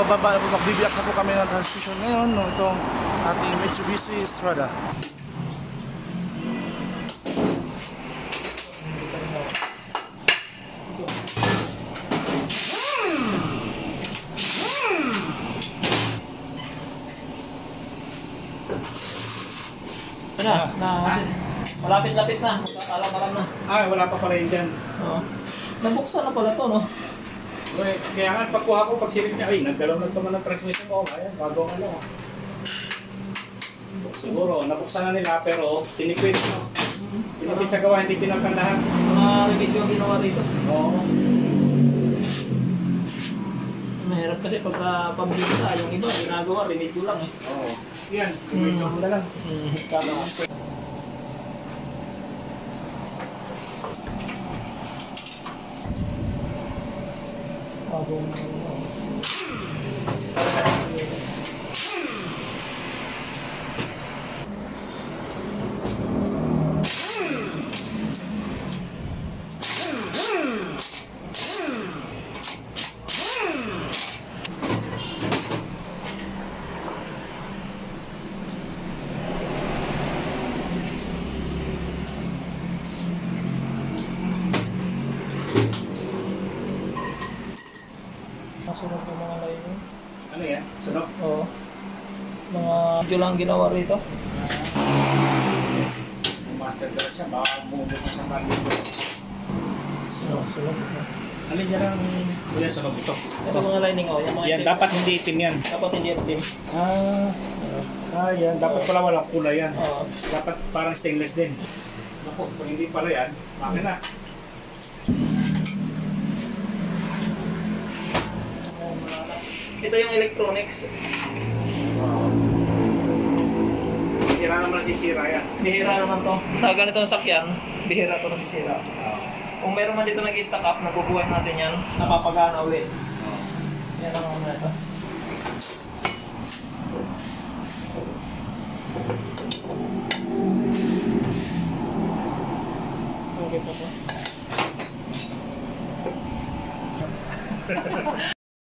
magbibiyak na po kami ng transmission ngayon no, itong ating Mitsubishi Strada. Malapit-lapit na, alam na. Wala pa pala yun dyan. Oo. Nabuksan na pala to, no? Kaya nga, pagkuha ko, pag silip niya, nagkaroon na naman ng transmission ko. Ayan, bago ano. Siguro, nabuksan na nila, pero tinikwit, no? Tinikwit sa gawa, hindi pinalkan lahat. Repeat yung ginawa dito. Oo. Mahirap kasi pagka pabilisa, yung iba, ginagawa, remedyo lang eh. Oo. Yan, remedyo mo na lang. Tama. Sunod yung mga line. Ano yan? Sunod? Oo. Mga video lang ginawa rito. Master ka siya, baka bumubok na sa kanya. Sunod. Alin dyan ang sunod ito? Ito mga lining o. Yan, dapat hindi itim yan. Dapat hindi itim. Yan. Dapat pala walang kulay yan. Oo. Dapat parang stainless din. Naku, kung hindi pala yan, bakit na? Ito yung electronics. Bihira naman nasisira yan. Bihira naman to. Sa ganitong sakyan, bihira to nasisira. Kung meron man dito nag-stack up, nabubuhay natin yan, napapagana ulit. Yan ang mga ito.